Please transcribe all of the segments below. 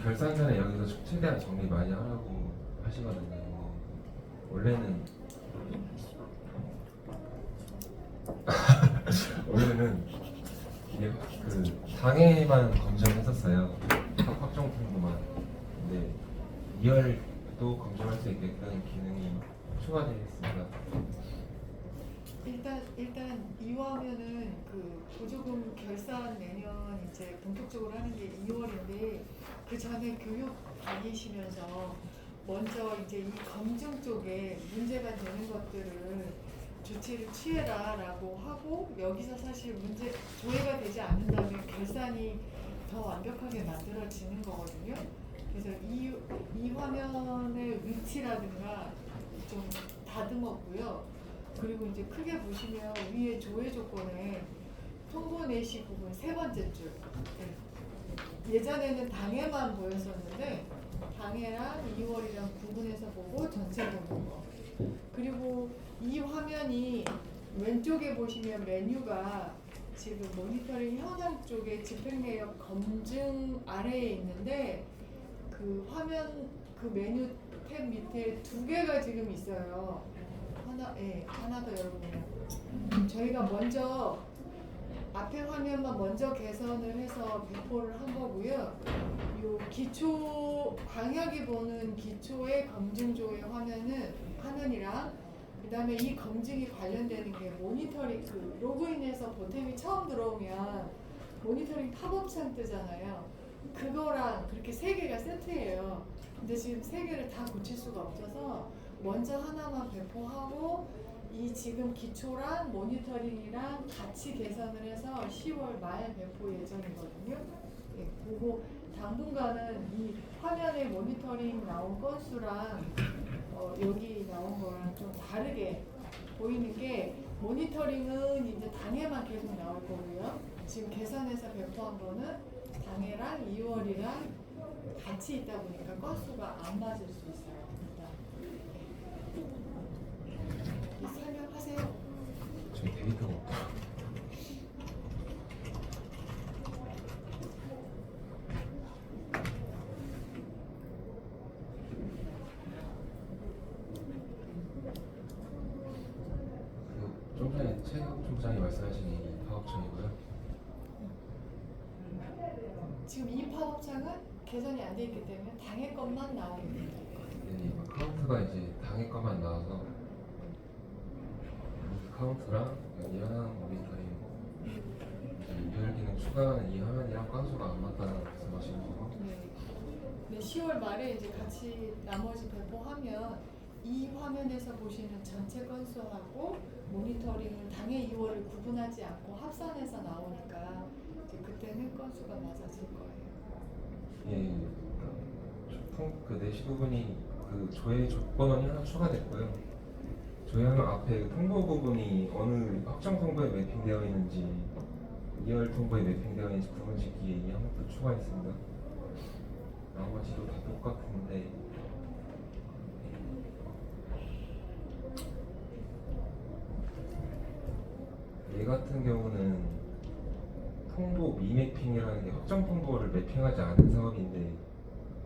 결산 전에 여기서 최대한 정리 많이 하라고 하시거든요. 원래는 원래는 이게 그 당해만 검증했었어요. 확정 통보만. 근데 2월도 검증할 수 있게끔 기능이 추가되어 있습니다. 일단 이화면은 그 보조금 결산 내년 이제 본격적으로 하는 게 2월인데 그 전에 교육 다니시면서 먼저 이제 이 검증 쪽에 문제가 되는 것들을 조치를 취해라라고 하고 여기서 사실 문제 조회가 되지 않는다면 결산이 더 완벽하게 만들어지는 거거든요. 그래서 이 화면의 위치라든가 좀 다듬었고요. 그리고 이제 크게 보시면 위에 조회 조건에 통보 내시 부분 세 번째 줄. 네. 예전에는 당해만 보였었는데 당해랑 2월이랑 구분해서 보고 전체 보는 거. 그리고 이 화면이 왼쪽에 보시면 메뉴가 지금 모니터링 현황 쪽에 집행 내역 검증 아래에 있는데 그 화면 그 메뉴 탭 밑에 두 개가 지금 있어요. 하나 더 열어보면 저희가 먼저 앞에 화면만 먼저 개선을 해서 배포를 한 거고요. 요 기초 광역이 보는 기초의 검증조회 화면이랑 그다음에 이 검증이 관련되는 게 모니터링 그 로그인해서 보탬이 처음 들어오면 모니터링 팝업창 뜨잖아요. 그거랑 그렇게 세 개가 세트예요. 근데 지금 세 개를 다 고칠 수가 없어서 먼저 하나만 배포하고 이 지금 기초랑 모니터링이랑 같이 개선을 해서 10월 말 배포 예정이거든요. 예, 그리고 당분간은 이 화면에 모니터링 나온 건수랑 여기 나온 거랑 좀 다르게 보이는 게 모니터링은 이제 당해만 계속 나올 거고요. 지금 계산해서 배포한 거는 당해랑 2월이랑 같이 있다 보니까 건수가 안 맞을 수 있어요. 설명하세요. 저희 데이터가 없다. 좀 전에 최국 총장이 말씀하신 이 파업청이고요. 지금 이 팝업창은 개선이 안 돼 있기 때문에 당해 것만 나오게 돼요. 이 카운트가 이제 당일 것만 나와서 카운트랑 여기 현황 모니터링 유혈 기능 추가하는 이 화면이랑 건수가 안 맞다는 말씀하시는 거고. 네, 10월 말에 이제 같이 나머지 배포하면 이 화면에서 보시는 전체 건수하고 모니터링을 당해 2월을 구분하지 않고 합산해서 나오니까 이제 그때는 건수가 맞아질 거예요. 예, 그 내시 부분이 그 조회 조건이 하나 추가됐고요. 조회하는 앞에 그 통보 부분이 어느 확정 통보에 매핑되어 있는지 2월 통보에 매핑되어 있는지 구분짓기에 이 항목도 추가했습니다. 나머지도 다 똑같은데 얘 같은 경우는 통보 미매핑이라는 게 확정 통보를 매핑하지 않은 사업인데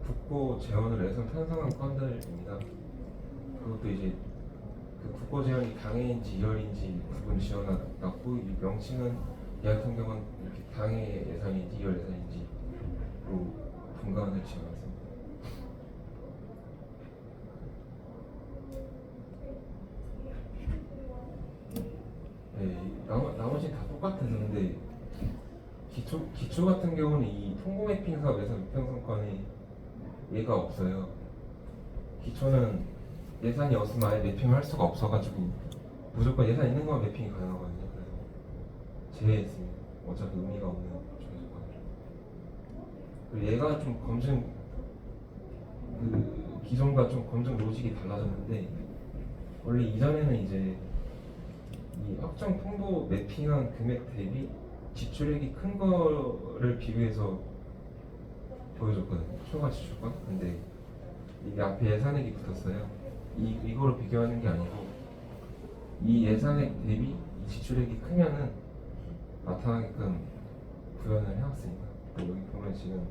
국고 재원을 내선 편성한 건들입니다. 그것도 이제 그 국고 재원이 당해인지 2월인지 구분 지어놨고 이 명칭은 얘 같은 경우는 이렇게 당해 예산인지 2월 예산인지로 분간을 지어놨습니다. 네, 나머지는 다 똑같아서 근데 기초 같은 경우는 이 통보 매핑 사업에서 이평선권이 얘가 없어요. 기초는 예산이 없으면 아예 매핑을 할 수가 없어가지고 무조건 예산 있는 건 매핑이 가능하거든요. 그래서 제외했습니다. 어차피 의미가 없는 조건. 그리고 얘가 좀 검증 그 기존과 좀 검증 로직이 달라졌는데 원래 이전에는 이제 이 확정 통보 매핑한 금액 대비 지출액이 큰 거를 비교해서 보여줬거든요. 초과 지출과. 근데 이게 앞에 예산액이 붙었어요. 이거로 비교하는 게 아니고 이 예산액 대비 이 지출액이 크면은 나타나게끔 구현을 해왔습니다. 여기 보면 지금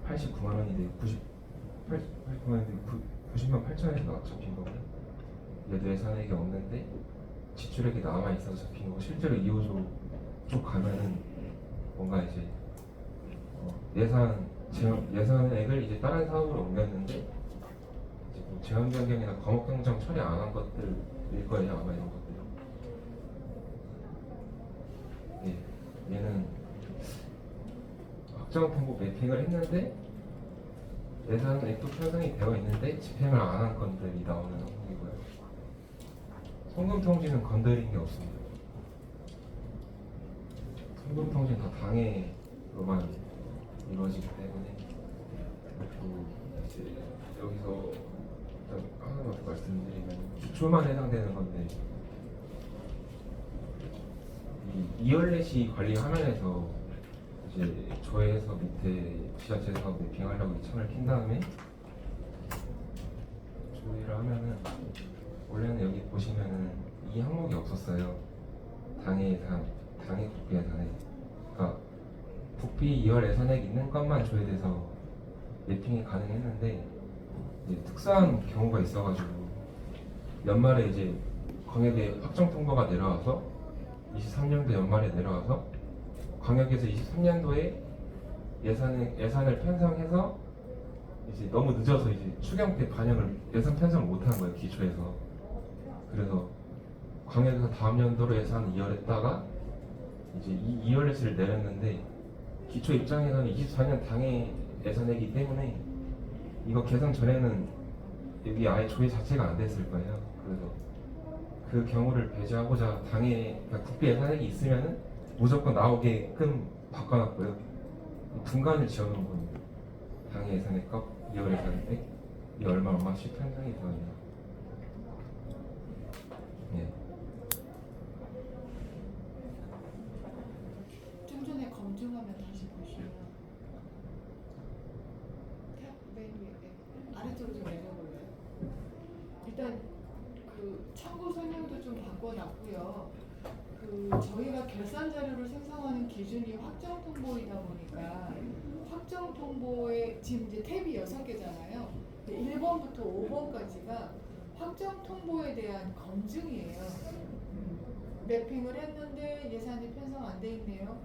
89만 원인데 89만 원인데 90만 8천에서 잡힌 거고, 얘도 예산액이 없는데 지출액이 남아 있어서 잡힌 거고, 실제로 2호조 쪽 가면은 뭔가 이제 예산액을 이제 다른 사업으로 옮겼는데 이제 뭐 재원 변경이나 과목 평정 처리 안 한 것들일 거예요, 아마 이런 것들이. 예, 얘는 확정 통보 매핑을 했는데 예산액도 편성이 되어 있는데 집행을 안 한 건들이 나오는 항목이고요. 송금 통지는 건드린 게 없습니다. 송금 통지는 다 당해로만 이루어지기 때문에. 그리고 이제 여기서 일단 하나만 더 말씀드리면 기초만 해당되는 건데, 이 이열렛이 관리 화면에서 이제 조회해서 밑에 지자체 사업 매핑하려고 이 창을 킨 다음에 조회를 하면은, 원래는 여기 보시면은 이 항목이 없었어요. 당해 예산, 당해 국비 예산에. 그러니까 국비 2월 예산액 있는 것만 조회돼서 매핑이 가능했는데, 이제 특수한 경우가 있어가지고 연말에 이제 광역에 확정 통보가 내려와서 23년도 연말에 내려와서 광역에서 23년도에 예산을 편성해서 이제 너무 늦어서 이제 추경 때 반영을 예산 편성을 못한 거예요, 기초에서. 그래서 광역에서 다음 연도로 예산 2월했다가 이제 이 2월에서를 내렸는데, 기초 입장에서는 24년 당해 예산이기 때문에 이거 계산 전에는 여기 아예 조회 자체가 안 됐을 거예요. 그래서 그 경우를 배제하고자 당해, 그러니까 국비 예산액이 있으면은 무조건 나오게끔 바꿔놨고요. 분간을 지어놓은 겁니다. 당해 예산액과 2월 예산액 이 얼마씩 편성이 되어 있나. 예. 좀 전에 검증하면 다시 보시면 탭 맨 위에 아래쪽으로 좀 내려볼래요? 일단 그 참고 설명도 좀 바꿔놨고요. 그 저희가 결산 자료를 생성하는 기준이 확정 통보이다 보니까 확정 통보에 지금 이제 탭이 6개잖아요. 1번부터 5번까지가 확정 통보에 대한 검증이에요. 매핑을 했는데 예산이 편성 안 돼 있네요.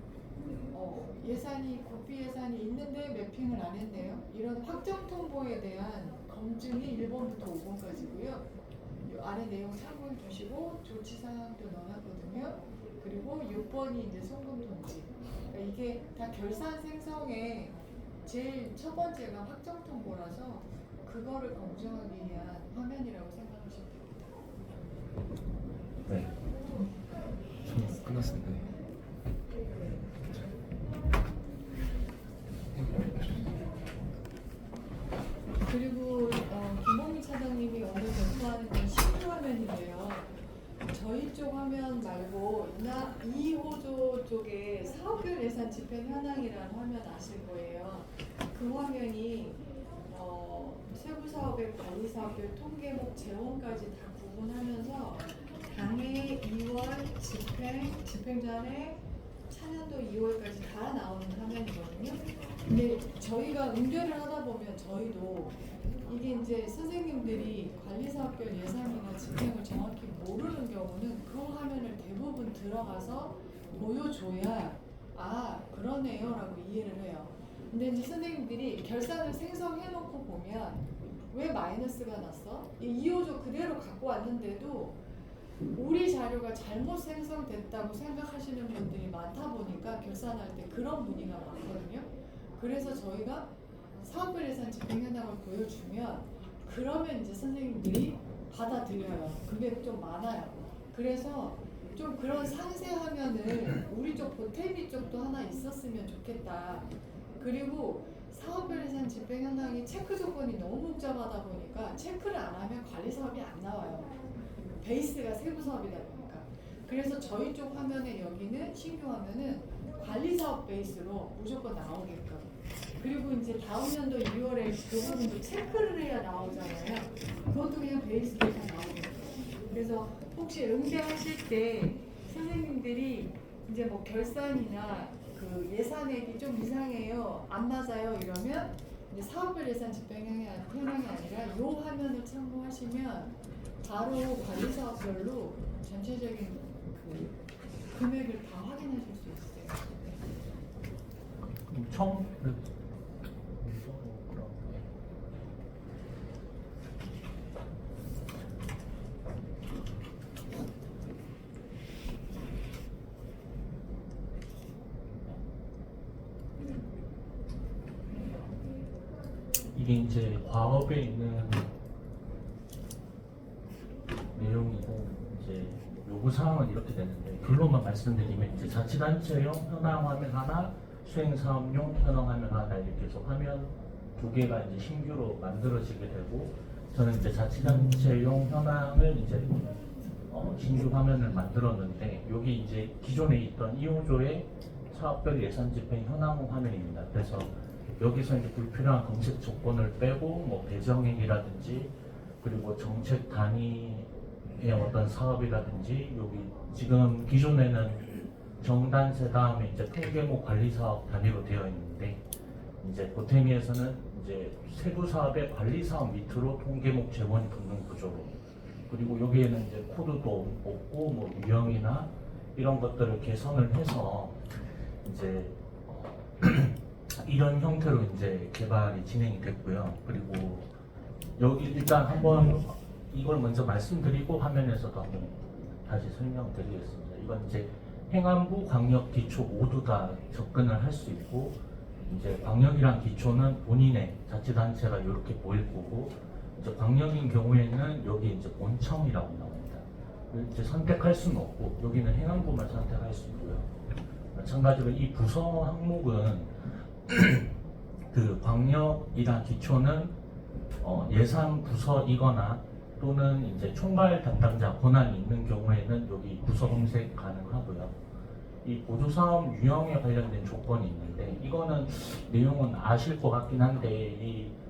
예산이 국비 예산이 있는데 매핑을 안 했네요. 이런 확정 통보에 대한 검증이 1번부터 5번까지고요. 아래 내용 참고해 주시고 조치 사항도 넣어놨거든요. 그리고 6번이 이제 송금 통지. 그러니까 이게 다 결산 생성의 제일 첫 번째가 확정 통보라서 그거를 검증하기 위한 화면이라고 생각하시면 됩니다. 네. 끝났습니다. 그리고 김봉민 차장님이 오늘 발표하는 건 신규 화면인데요. 저희 쪽 화면 말고 2호조 쪽에 사업별 예산 집행 현황이라는 화면 아실 거예요. 그 화면이 세부 사업의 관리 사업별 통계목 재원까지 다 구분하면서 당해 2월 집행 전에 차년도 2월까지 다 나오는 화면이거든요. 근데 저희가 응대를 하다 보면 저희도 이게 이제 선생님들이 관리사업별 예산이나 집행을 정확히 모르는 경우는 그 화면을 대부분 들어가서 보여줘야 아 그러네요 라고 이해를 해요. 근데 이제 선생님들이 결산을 생성해놓고 보면 왜 마이너스가 났어? 이 2호조 그대로 갖고 왔는데도 우리 자료가 잘못 생성됐다고 생각하시는 분들이 많다 보니까 결산할 때 그런 문의가 많거든요. 그래서 저희가 사업별 예산 집행 현황을 보여주면 그러면 이제 선생님들이 받아들여요. 그게 좀 많아요. 그래서 좀 그런 상세하면은 우리 쪽 보태비 쪽도 하나 있었으면 좋겠다. 그리고 사업별 예산 집행 현황이 체크 조건이 너무 복잡하다 보니까 체크를 안 하면 관리 사업이 안 나와요. 베이스가 세부 사업이다 보니까. 그래서 저희 쪽 화면에 여기는 신규 화면은 관리 사업 베이스로 무조건 나오게끔. 그리고 이제 다음 연도 2월에 그 부분도 체크를 해야 나오잖아요. 그것도 그냥 베이스로 다 나오게끔. 그래서 혹시 응대하실 때 선생님들이 이제 뭐 결산이나 그 예산액이 좀 이상해요, 안 맞아요 이러면 이제 사업별 예산 집행형이 현황이 아니라 이 화면을 참고하시면 바로 관리 사업별로 전체적인 그 금액을 다 확인하실 수 있어요. 총 이게 이제 과업에 있는 내용이고 이제 요구 사항은 이렇게 되는데 결론만 말씀드리면 이제 자치단체용 현황 화면 하나, 수행사업용 현황 화면 하나 이렇게 해서 화면 두 개가 이제 신규로 만들어지게 되고 저는 이제 자치단체용 현황을 이제 신규 화면을 만들었는데 여기 이제 기존에 있던 2호조의 사업별 예산 집행 현황 화면입니다. 그래서 여기서 이제 불필요한 검색 조건을 빼고 뭐 배정액이라든지 그리고 정책 단위의 어떤 사업이라든지 여기 지금 기존에는 정단세 다음에 이제 통계목 관리 사업 단위로 되어 있는데 이제 보태미에서는 이제 세부 사업의 관리 사업 밑으로 통계목 재원이 붙는 구조로 그리고 여기에는 이제 코드도 없고 뭐 유형이나 이런 것들을 개선을 해서 이제 이런 형태로 이제 개발이 진행이 됐고요. 그리고 여기 일단 한번 이걸 먼저 말씀드리고 화면에서도 한번 다시 설명드리겠습니다. 이건 이제 행안부, 광역, 기초 모두 다 접근을 할 수 있고 이제 광역이랑 기초는 본인의 자치단체가 이렇게 보일 거고 이제 광역인 경우에는 여기 이제 본청이라고 나옵니다. 이제 선택할 수는 없고 여기는 행안부만 선택할 수 있고요. 마찬가지로 이 부서 항목은 그 광역이나 기초는 예산 부서이거나 또는 이제 총괄 담당자 권한이 있는 경우에는 여기 부서 검색 가능하고요. 이 보조사업 유형에 관련된 조건이 있는데 이거는 내용은 아실 것 같긴 한데 이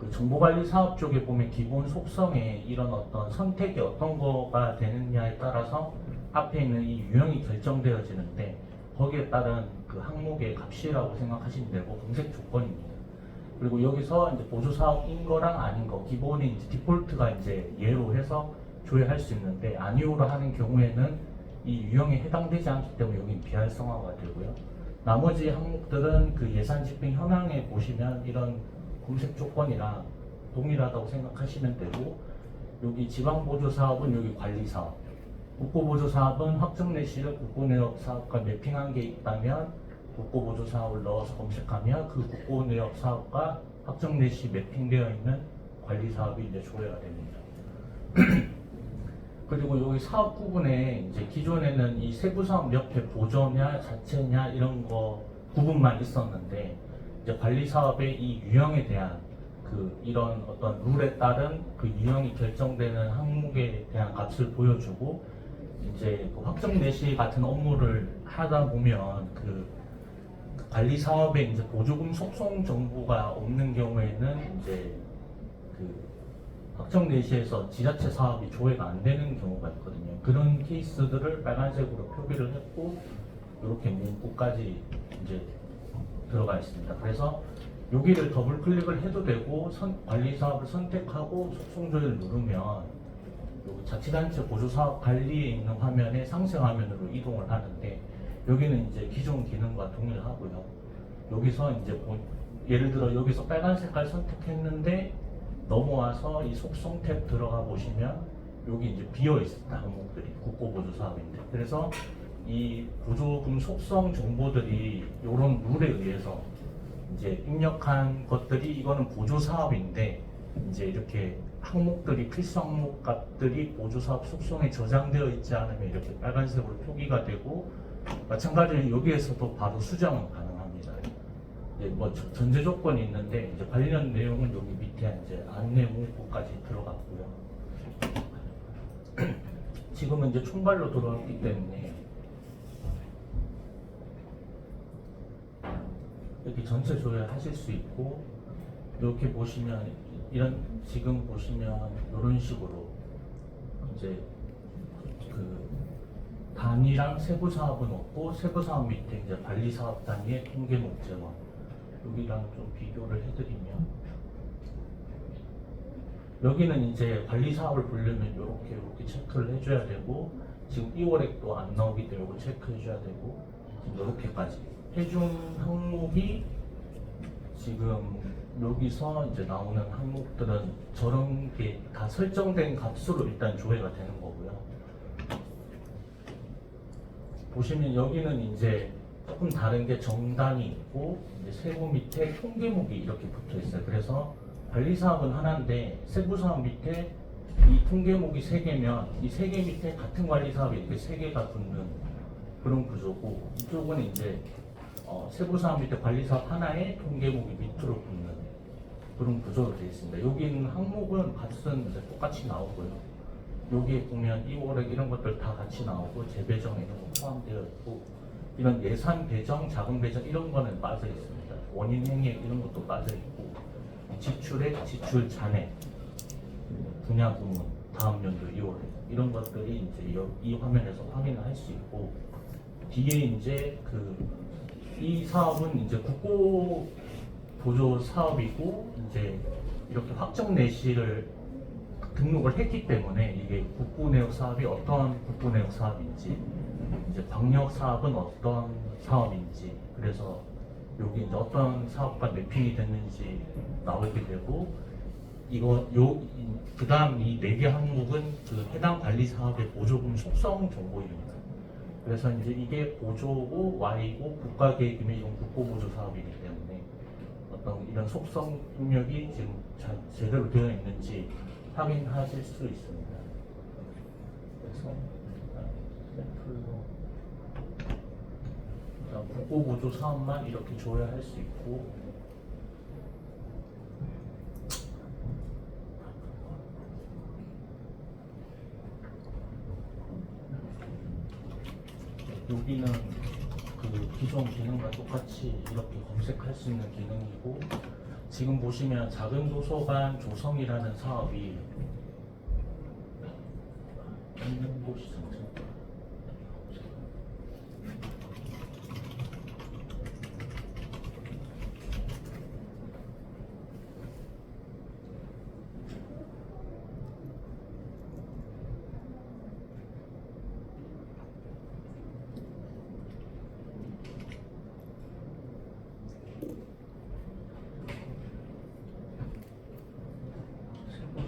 그 정보관리 사업 쪽에 보면 기본 속성에 이런 어떤 선택이 어떤 거가 되느냐에 따라서 앞에 있는 이 유형이 결정되어지는데 거기에 따른 그 항목의 값이라고 생각하시면 되고 검색 조건입니다. 그리고 여기서 이제 보조사업인 거랑 아닌 거 기본이 이제 디폴트가 이제 예로 해서 조회할 수 있는데 아니오로 하는 경우에는 이 유형에 해당되지 않기 때문에 여기 비활성화가 되고요. 나머지 항목들은 그 예산 집행 현황에 보시면 이런 검색 조건이랑 동일하다고 생각하시면 되고 여기 지방보조사업은 여기 관리사업 국고보조사업은 확정내시를 국고내역사업과 매핑한 게 있다면 국고보조사업을 넣어서 검색하면 그 국고내역사업과 확정내시 매핑되어 있는 관리사업이 이제 조회가 됩니다. 그리고 여기 사업 구분에 이제 기존에는 이 세부사업 옆에 보조냐 자체냐 이런 거 구분만 있었는데 이제 관리사업의 이 유형에 대한 그 이런 어떤 룰에 따른 그 유형이 결정되는 항목에 대한 값을 보여주고 이제 그 확정 내시 같은 업무를 하다 보면 그 관리 사업에 이제 보조금 속송 정보가 없는 경우에는 이제 그 확정 내시에서 지자체 사업이 조회가 안 되는 경우가 있거든요. 그런 케이스들을 빨간색으로 표기를 했고 이렇게 문구까지 이제 들어가 있습니다. 그래서 여기를 더블 클릭을 해도 되고 관리 사업을 선택하고 속송 조회를 누르면 여기 자치단체 보조사업 관리에 있는 화면에 상세 화면으로 이동을 하는데 여기는 이제 기존 기능과 동일하고요. 여기서 이제 예를 들어 여기서 빨간 색깔 선택했는데 넘어와서 이 속성 탭 들어가 보시면 여기 이제 비어 있습니다. 항목들이 국고보조사업인데 그래서 이 보조금 속성 정보들이 이런 룰에 의해서 이제 입력한 것들이 이거는 보조사업인데 이제 이렇게 항목들이 필수 항목 값들이 보조사업 속성에 저장되어 있지 않으면 이렇게 빨간색으로 표기가 되고 마찬가지로 여기에서도 바로 수정은 가능합니다. 이제 뭐 전제 조건이 있는데 이제 관련 내용은 여기 밑에 이제 안내 문구까지 들어갔고요. 지금은 이제 총괄로 들어왔기 때문에 이렇게 전체 조회하실 수 있고 이렇게 보시면 이런 지금 보시면 이런 식으로 이제 그 단위랑 세부 사업은 없고 세부 사업 밑에 이제 관리 사업 단위의 통계목 재원 여기랑 좀 비교를 해드리면 여기는 이제 관리 사업을 보려면 이렇게 체크를 해줘야 되고 지금 2월액도 안 나오기 때문에 이거 체크해줘야 되고 지금 이렇게까지 해준 항목이 지금 여기서 이제 나오는 항목들은 저런 게 다 설정된 값으로 일단 조회가 되는 거고요. 보시면 여기는 이제 조금 다른 게 정당이 있고 이제 세부 밑에 통계목이 이렇게 붙어 있어요. 그래서 관리 사업은 하나인데 세부 사업 밑에 이 통계목이 3개면 이 3개 밑에 같은 관리 사업이 이렇게 3개가 붙는 그런 구조고 이쪽은 이제 세부 사업 밑에 관리 사업 하나에 통계목이 밑으로 붙는 그런 구조로 되어 있습니다. 여기 있는 항목은 값은 이제 똑같이 나오고요. 여기에 보면 2월에 이런 것들 다 같이 나오고 재배정 이런 거 포함되어 있고 이런 예산 배정, 자금 배정 이런 거는 빠져 있습니다. 원인 행액 이런 것도 빠져 있고 지출액, 지출 잔액, 분야 부문, 다음 연도 2월에 이런 것들이 이제 이 화면에서 확인을 할 수 있고 뒤에 이제 이 사업은 이제 국고 보조 사업이고 이제 이렇게 확정 내시를 등록을 했기 때문에 이게 국고 내역 사업이 어떤 국고 내역 사업인지 이제 방역 사업은 어떤 사업인지 그래서 여기 이제 어떤 사업과 매핑이 됐는지 나오게 되고 그다음 이 4개 항목은 해당 관리 사업의 보조금 속성 정보입니다. 그래서 이제 이게 보조고 Y고 국가계획이면 이건 국고보조 사업이기 때문에 어떤 이런 속성 입력이 지금 제대로 되어 있는지 확인하실 수 있습니다. 그래서 샘플로 국고보조 사업만 이렇게 조회할 수 있고 여기는 기존 기능과 똑같이 이렇게 검색할 수 있는 기능이고 지금 보시면 작은 도서관 조성이라는 사업이 있는 곳이 있습니다.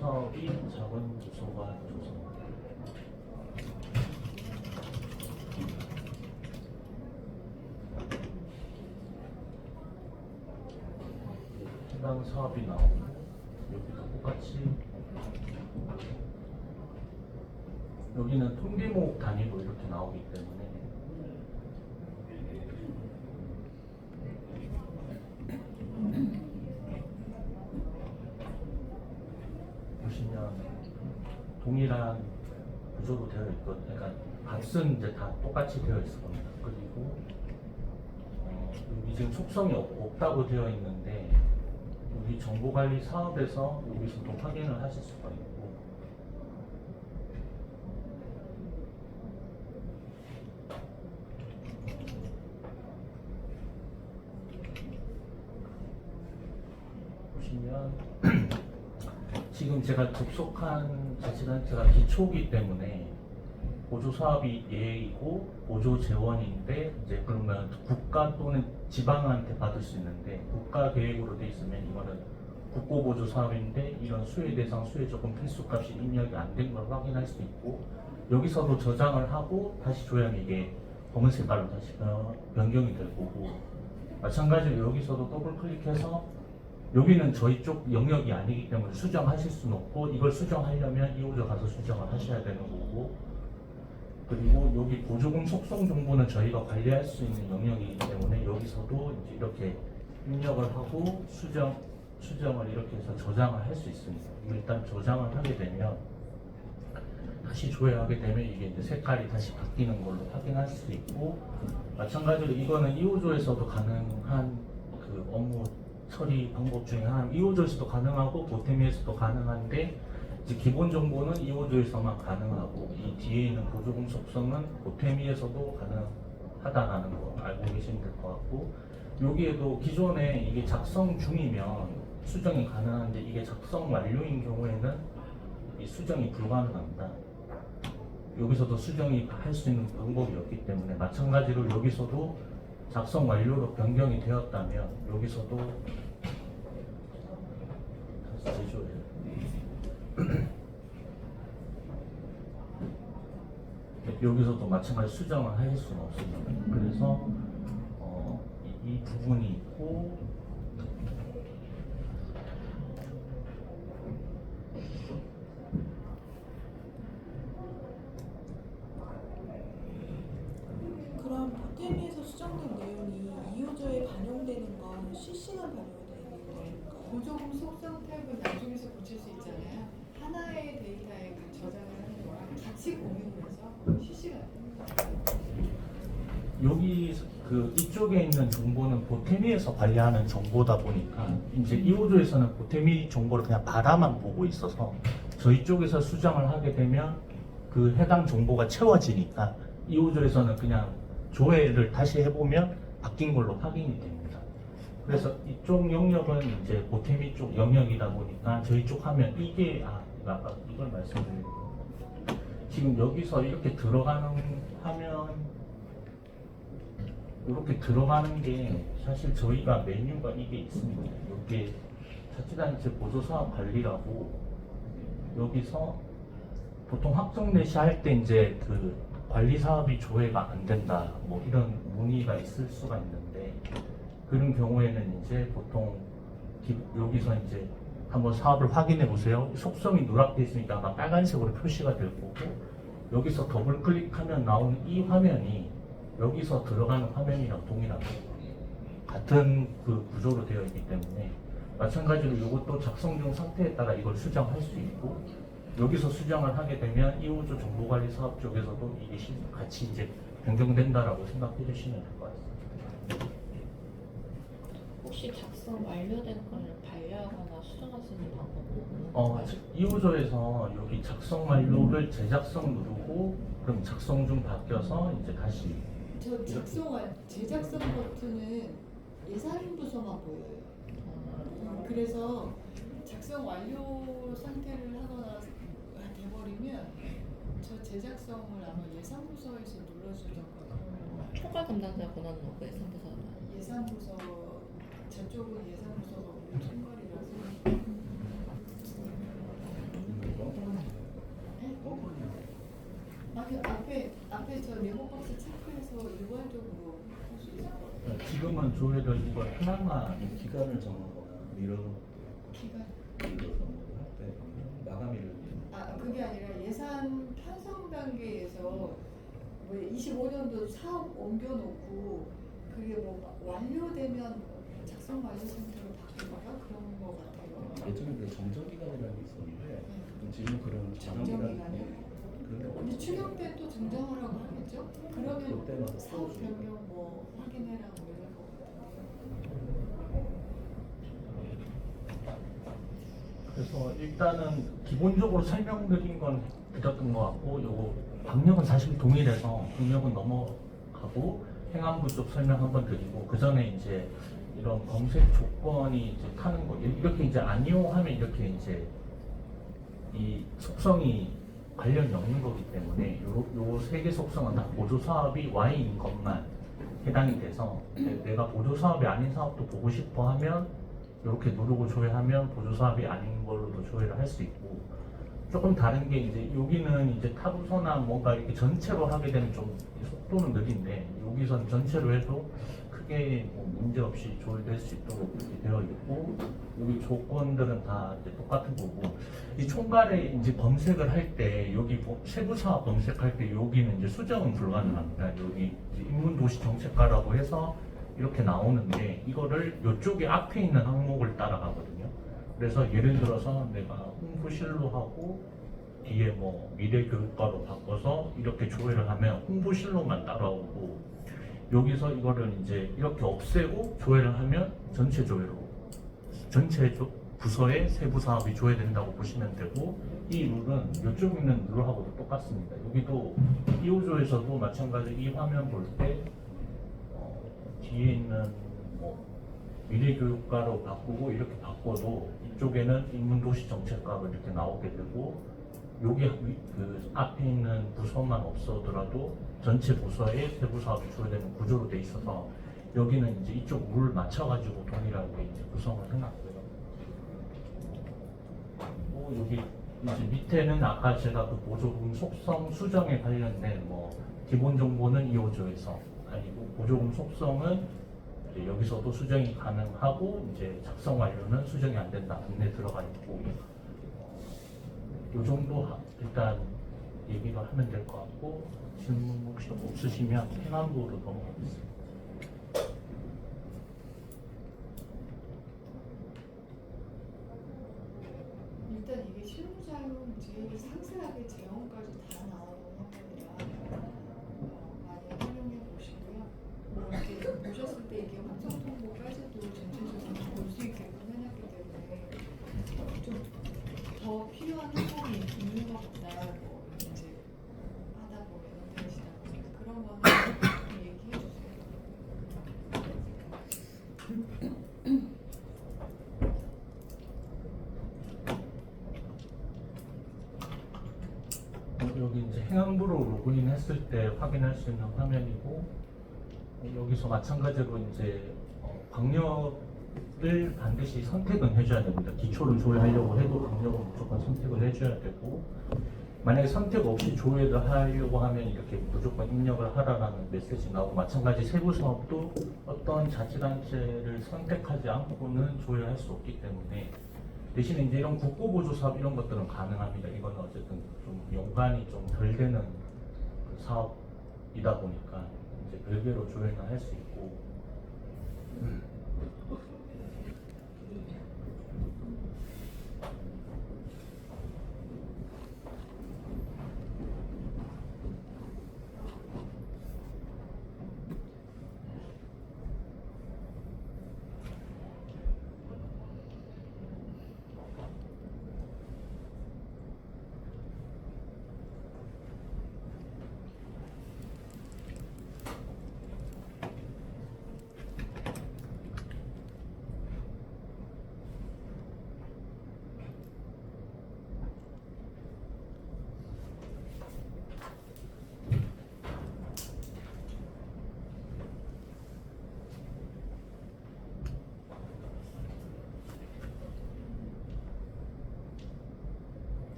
사업이 작은 도서관 조성. 해당 사업이 나오고 여기도 똑같이 여기는 통계목 단위로 이렇게 나오기 때문에 보시면 동일한 구조로 되어 있거든요. 그러니까 값은 이제 다 똑같이 되어 있을 겁니다. 그리고 여기 지금 속성이 없다고 되어 있는데 여기 정보관리 사업에서 여기서도 확인을 하실 수가 있고 보시면 지금 제가 접속한 자치단체가 기초기 때문에 보조 사업이 예이고 보조 재원인데 이제 그러면 국가 또는 지방한테 받을 수 있는데 국가 계획으로 돼 있으면 이거는 국고 보조 사업인데 이런 수혜 대상 수혜 조건 필수값이 입력이 안 된 걸 확인할 수 있고 여기서도 저장을 하고 다시 조회하면 이게 검은 색깔로 다시 변경이 될 거고 마찬가지로 여기서도 더블 클릭해서 여기는 저희 쪽 영역이 아니기 때문에 수정하실 수는 없고 이걸 수정하려면 2호조 가서 수정을 하셔야 되는 거고 그리고 여기 보조금 속성 정보는 저희가 관리할 수 있는 영역이기 때문에 여기서도 이제 이렇게 입력을 하고 수정을 이렇게 해서 저장을 할 수 있습니다. 일단 저장을 하게 되면 다시 조회하게 되면 이게 이제 색깔이 다시 바뀌는 걸로 확인할 수 있고 마찬가지로 이거는 2호조에서도 가능한 업무 처리 방법 중에 하나 2호조에서도 가능하고 보태미에서도 가능한데 이제 기본 정보는 2호조에서만 가능하고 이 뒤에 있는 보조금 속성은 보태미에서도 가능하다라는 거 알고 계시면 될 것 같고 여기에도 기존에 이게 작성 중이면 수정이 가능한데 이게 작성 완료인 경우에는 이 수정이 불가능합니다. 여기서도 수정이 할 수 있는 방법이 없기 때문에 마찬가지로 여기서도 작성 완료로 변경이 되었다면 여기서도 다시 제조해요. 여기서도 마찬가지 수정을 할 수는 없습니다. 그래서 이 부분이 있고 그럼 보태미에서 수정된 내용이 2호조에 반영되는 건 실시간 반영되는 거니까요? 보조금 속성 탭은 나중에서 고칠 수 있잖아요. 하나의 데이터에 그 저장을 하는 거랑 같이 공유를 해서 실시간. 여기 그 이쪽에 있는 정보는 보태미에서 관리하는 정보다 보니까 이제 2호조에서는 보태미 정보를 그냥 바라만 보고 있어서 저희 쪽에서 수정을 하게 되면 그 해당 정보가 채워지니까 2호조에서는 그냥 조회를 다시 해보면 바뀐 걸로 확인이 됩니다. 그래서 이쪽 영역은 이제 보태미 쪽 영역이다 보니까 저희 쪽 하면 이게 아까 이걸 말씀드리고 지금 여기서 이렇게 들어가는 화면 이렇게 들어가는 게 사실 저희가 메뉴가 이게 있습니다. 이게 자치단체 보조사업 관리라고 여기서 보통 확정내 시 할 때 이제 그 관리 사업이 조회가 안 된다 뭐 이런 문의가 있을 수가 있는데 그런 경우에는 이제 보통 여기서 이제 한번 사업을 확인해 보세요. 속성이 누락돼 있으니까 아마 빨간색으로 표시가 될 거고 여기서 더블 클릭하면 나오는 이 화면이 여기서 들어가는 화면이랑 동일하고 같은 그 구조로 되어 있기 때문에 마찬가지로 이것도 작성 중 상태에 따라 이걸 수정할 수 있고 여기서 수정을 하게 되면 2호조 정보관리 사업 쪽에서도 이게 같이 이제 변경된다라고 생각해 주시면 될 것 같습니다. 혹시 작성 완료된 건을 반려하거나 수정할 수 있는 방법은 2호조에서 여기 작성 완료를 재작성 누르고 그럼 작성 중 바뀌어서 이제 다시 저 제작성 버튼은 예산부서만 보여요. 그래서 작성 완료 상태를 하거나 돼버리면 저 제작성을 아마 예산부서에서 눌러주던가. 초과 담당자 권한은 없고 예산부서는 예산부서 저쪽은 예산부서가 우리 총괄이라서. 아니 앞에 저 네모박스 체크해서 일괄적으로 할 수 있을 것 같아요. 지금은 조회를 이걸 하나만 기간을 정하거나 이런 기간. 들어서 뭐할때 마감일을 그게 아니라 예산 편성 단계에서 뭐 25년도 사업 옮겨놓고 그게 뭐 완료되면 작성 완료 상태로 바뀌거나 그런 거 같아요. 예전에 그 정정기간이라는 게 있었는데 지금 그런 정정기간이요? 그런 근데 추경 때 또 정정하라고 하겠죠? 그러면 그때마다 사업 풀어주고. 변경 뭐 확인해라 뭐 이럴 것 같은데요. 그래서 일단은 기본적으로 설명드린 건 드렸던 것 같고 요거 방역은 사실 동일해서 방역은 넘어가고 행안부 쪽 설명 한번 드리고 그 전에 이제 이런 검색 조건이 이제 타는 거 이렇게 이제 아니오 하면 이렇게 이제 이 속성이 관련이 없는 거기 때문에 요 세 개 속성은 다 보조 사업이 Y인 것만 해당이 돼서 내가 보조 사업이 아닌 사업도 보고 싶어 하면 이렇게 누르고 조회하면 보조 사업이 아닌 걸로도 조회를 할 수 있고 조금 다른 게 이제 여기는 이제 타부서나 뭔가 이렇게 전체로 하게 되면 좀 속도는 느린데 여기선 전체로 해도 크게 뭐 문제 없이 조회될 수 있도록 이렇게 되어 있고 여기 조건들은 다 이제 똑같은 거고 이 총괄에 이제 검색을 할 때 여기 세부 사업 검색할 때 여기는 이제 수정은 불가능합니다. 여기 이제 인문도시정책과라고 해서 이렇게 나오는데 이거를 이쪽에 앞에 있는 항목을 따라가거든요. 그래서 예를 들어서 내가 홍보실로 하고 뒤에 뭐 미래교육과로 바꿔서 이렇게 조회를 하면 홍보실로만 따라오고 여기서 이거를 이제 이렇게 없애고 조회를 하면 전체 조회로 전체 부서의 세부 사업이 조회된다고 보시면 되고 이 룰은 이쪽 있는 룰하고도 똑같습니다. 여기도 2호조에서도 마찬가지로 이 화면 볼 때 뒤에 있는 뭐 미래교육과로 바꾸고 이렇게 바꿔도 이쪽에는 인문도시정책과가 이렇게 나오게 되고 여기 그 앞에 있는 부서만 없어더라도 전체 부서에 세부 사업이 주어되는 구조로 돼 있어서 여기는 이제 이쪽 룰 맞춰가지고 동일하게 이제 구성을 해놨고요. 여기 이제 밑에는 아까 제가 그 보조금 속성 수정에 관련된 뭐 기본 정보는 2호조에서 아니고 보조금 속성은 이제 여기서도 수정이 가능하고 이제 작성 완료는 수정이 안 된다 안내 들어가 있고 이 정도 일단 얘기를 하면 될 것 같고 질문 혹시 없으시면 행안부로 넘어가겠습니다. 일단 이게 실무자용 제일 상세하게 제형까지 다 나오는 화면이라 많이 활용해 보시고요. 이렇게 보셨을 때 이게 확정 통보까지도 전체적으로 볼 수 있게끔 해놨기 때문에 좀 더 필요한 부분이 있는 것 같다. 뭐 이제 하다 보면 되시다 보면 그런 거는 좀 얘기해 주세요. 여기 이제 행안부로 로그인했을 때 확인할 수 있는 화면이고 여기서 마찬가지로 이제 강력을 반드시 선택은 해줘야 됩니다. 기초를 조회하려고 해도 강력은 무조건 선택을 해줘야 되고 만약에 선택 없이 조회를 하려고 하면 이렇게 무조건 입력을 하라라는 메시지 나오고 마찬가지 세부 사업도 어떤 자치단체를 선택하지 않고는 조회할 수 없기 때문에 대신에 이제 이런 국고보조 사업 이런 것들은 가능합니다. 이건 어쨌든 좀 연관이 좀 덜 되는 그 사업이다 보니까 이제 별개로 조회는 할 수 있고.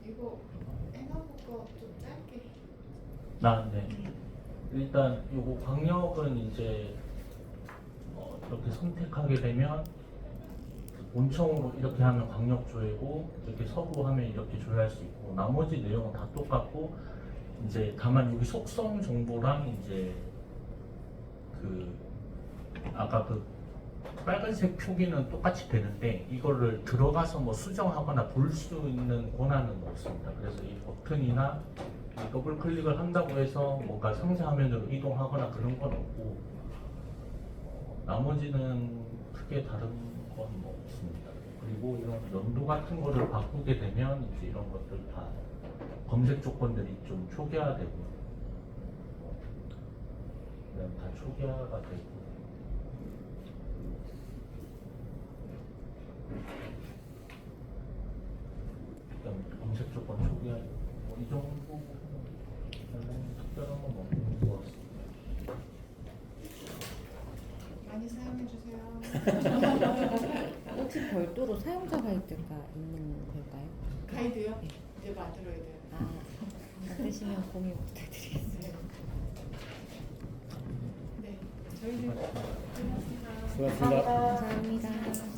이거 행안부 거좀 짧게. 네. 일단 요거 강력은 이제 이렇게 선택하게 되면 본청으로 이렇게 하면 강력 조회고 이렇게 서부 하면 이렇게 조회할 수 있고 나머지 내용은 다 똑같고 이제 다만 여기 속성 정보랑 이제 그 아까 그 빨간색 표기는 똑같이 되는데 이거를 들어가서 뭐 수정하거나 볼 수 있는 권한은 없습니다. 그래서 이 버튼이나 이 더블 클릭을 한다고 해서 뭔가 상세 화면으로 이동하거나 그런 건 없고 나머지는 크게 다른 건 뭐 없습니다. 그리고 이런 연도 같은 거를 바꾸게 되면 이제 이런 것들 다 검색 조건들이 좀 초기화되고 그냥 다 초기화가 되고 검색 조건 초기화 이 정도 특별한 건 없는 것 같습니다. 많이 사용해 주세요. 혹시 별도로 사용자 가입제가 있는 걸까요? 가이드요? 네. 이제 만들어야 돼요. 만드시면 공유 부탁드리겠습니다. 네, 저희는 끝났습니다. 수고하셨습니다. 감사합니다. 감사합니다.